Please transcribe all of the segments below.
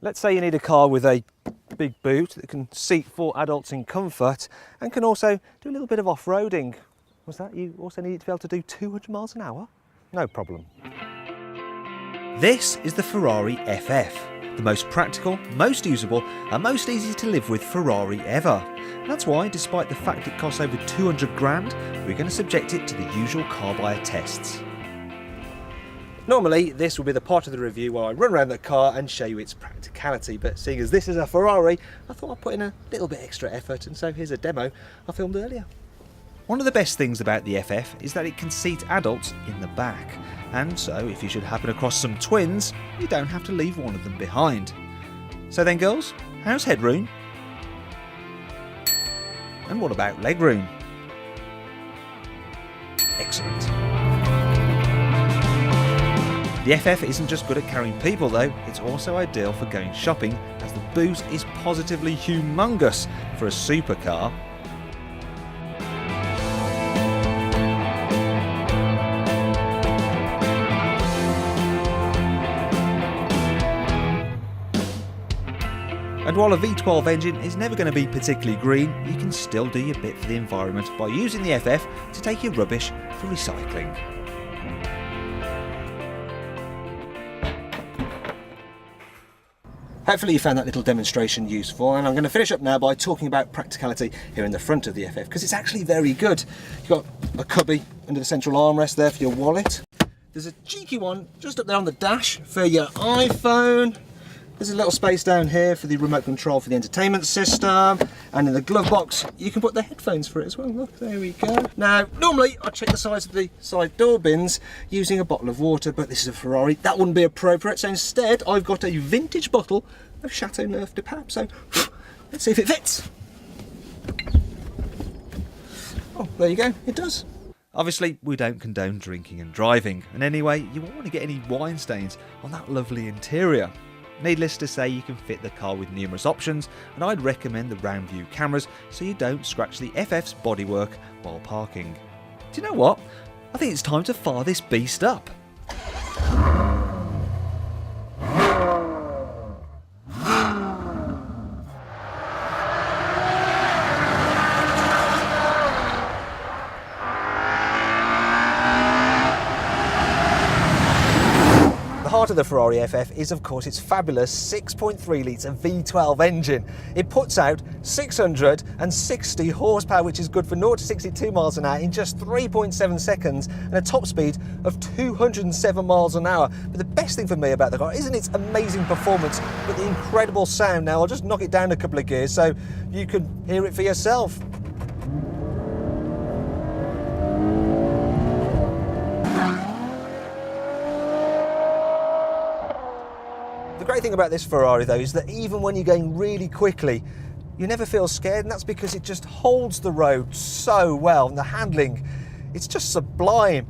Let's say you need a car with a big boot that can seat 4 adults in comfort and can also do a little bit of off-roading. What's that? You also need it to be able to do 200 miles an hour? No problem. This is the Ferrari FF, the most practical, most usable and most easy to live with Ferrari ever. And that's why, despite the fact it costs over 200 grand, we're going to subject it to the usual car buyer tests. Normally, this will be the part of the review where I run around the car and show you its practicality, but seeing as this is a Ferrari, I thought I'd put in a little bit extra effort, and so here's a demo I filmed earlier. One of the best things about the FF is that it can seat adults in the back, and so if you should happen across some twins, you don't have to leave one of them behind. So then girls, how's headroom? And what about legroom? Excellent. The FF isn't just good at carrying people though, it's also ideal for going shopping, as the boot is positively humongous for a supercar. And while a V12 engine is never going to be particularly green, you can still do your bit for the environment by using the FF to take your rubbish for recycling. Hopefully you found that little demonstration useful, and I'm going to finish up now by talking about practicality here in the front of the FF, because it's actually very good. You've got a cubby under the central armrest there for your wallet. There's a cheeky one just up there on the dash for your iPhone. There's a little space down here for the remote control for the entertainment system, and in the glove box you can put the headphones for it as well. Look, there we go. Now normally I check the size of the side door bins using a bottle of water, but this is a Ferrari, that wouldn't be appropriate, so instead I've got a vintage bottle of Chateau Neuf de Pape, so let's see if it fits. Oh, there you go, it does. Obviously, we don't condone drinking and driving, and anyway, you won't want to get any wine stains on that lovely interior. Needless to say, you can fit the car with numerous options, and I'd recommend the round view cameras so you don't scratch the FF's bodywork while parking. Do you know what? I think it's time to fire this beast up. The heart of the Ferrari FF is of course its fabulous 6.3 litre V12 engine. It puts out 660 horsepower, which is good for 0 to 62 miles an hour in just 3.7 seconds and a top speed of 207 miles an hour. But the best thing for me about the car isn't its amazing performance, but the incredible sound. Now I'll just knock it down a couple of gears so you can hear it for yourself. The great thing about this Ferrari though is that even when you're going really quickly, you never feel scared, and that's because it just holds the road so well, and the handling, it's just sublime.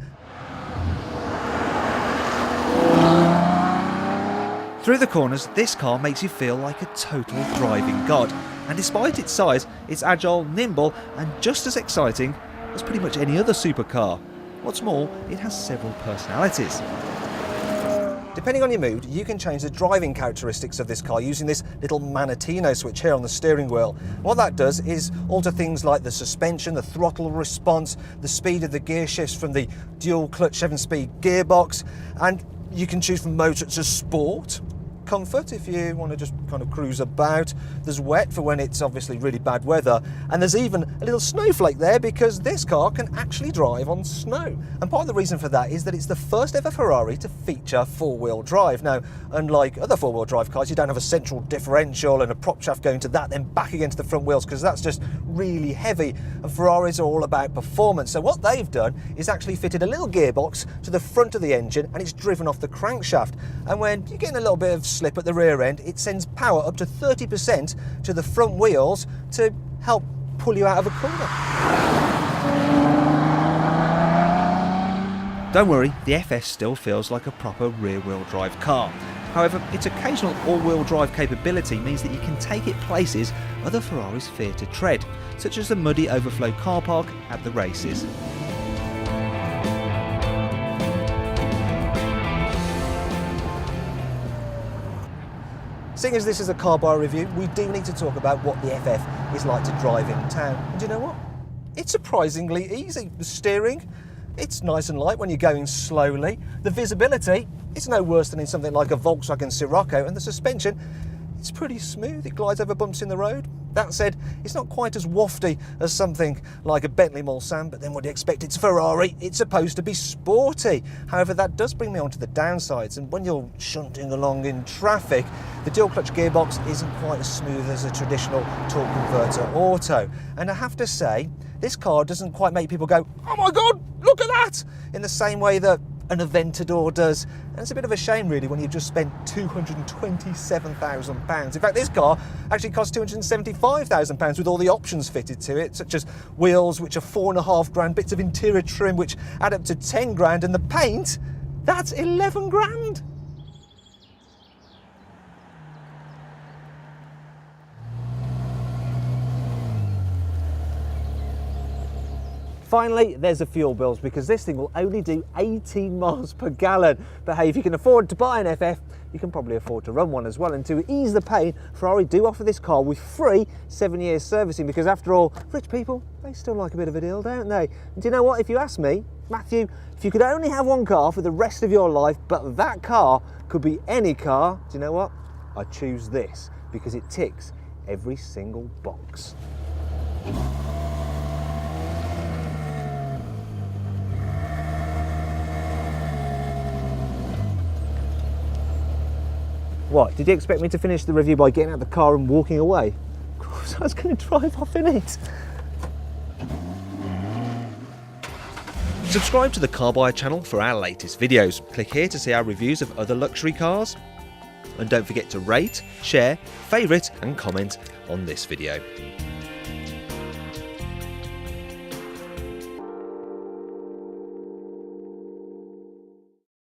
Through the corners, this car makes you feel like a total driving god, and despite its size, it's agile, nimble and just as exciting as pretty much any other supercar. What's more, it has several personalities. Depending on your mood, you can change the driving characteristics of this car using this little Manatino switch here on the steering wheel. What that does is alter things like the suspension, the throttle response, the speed of the gear shifts from the dual clutch 7-speed gearbox, and you can choose from modes such as sport, comfort if you want to just kind of cruise about, there's wet for when it's obviously really bad weather, and there's even a little snowflake there because this car can actually drive on snow. And part of the reason for that is that it's the first ever Ferrari to feature four-wheel drive. Now, unlike other four-wheel drive cars, you don't have a central differential and a prop shaft going to that, then back again to the front wheels, because that's just really heavy, and Ferraris are all about performance. So what they've done is actually fitted a little gearbox to the front of the engine, and it's driven off the crankshaft, and when you're getting a little bit of slip at the rear end, it sends power up to 30% to the front wheels to help pull you out of a corner. Don't worry, the FS still feels like a proper rear-wheel drive car. However, its occasional all-wheel drive capability means that you can take it places other Ferraris fear to tread, such as the muddy overflow car park at the races. seeing as this is a car buyer review, we do need to talk about what the FF is like to drive in town. And do you know what? It's surprisingly easy. The steering, it's nice and light when you're going slowly. The visibility, it's no worse than in something like a Volkswagen Scirocco, and the suspension, it's pretty smooth. It glides over bumps in the road. That said, it's not quite as wafty as something like a Bentley Mulsanne, but then what do you expect? It's Ferrari. It's supposed to be sporty. However, that does bring me on to the downsides, and when you're shunting along in traffic, the dual clutch gearbox isn't quite as smooth as a traditional torque converter auto. And I have to say, this car doesn't quite make people go, oh my God, look at that, in the same way that an Aventador does. And it's a bit of a shame really when you've just spent £227,000. In fact, this car actually cost £275,000 with all the options fitted to it, such as wheels, which are £4,500, bits of interior trim which add up to 10 grand, and the paint, that's 11 grand. Finally, there's the fuel bills, because this thing will only do 18 miles per gallon. But hey, if you can afford to buy an FF, you can probably afford to run one as well. And to ease the pain, Ferrari do offer this car with free 7 years servicing, because after all, rich people, they still like a bit of a deal, don't they? And do you know what? If you ask me, Matthew, if you could only have one car for the rest of your life, but that car could be any car, do you know what? I'd choose this, because it ticks every single box. What, did you expect me to finish the review by getting out of the car and walking away? Of course, I was going to drive off in it. Subscribe to the Car Buyer channel for our latest videos. Click here to see our reviews of other luxury cars. And don't forget to rate, share, favourite and comment on this video.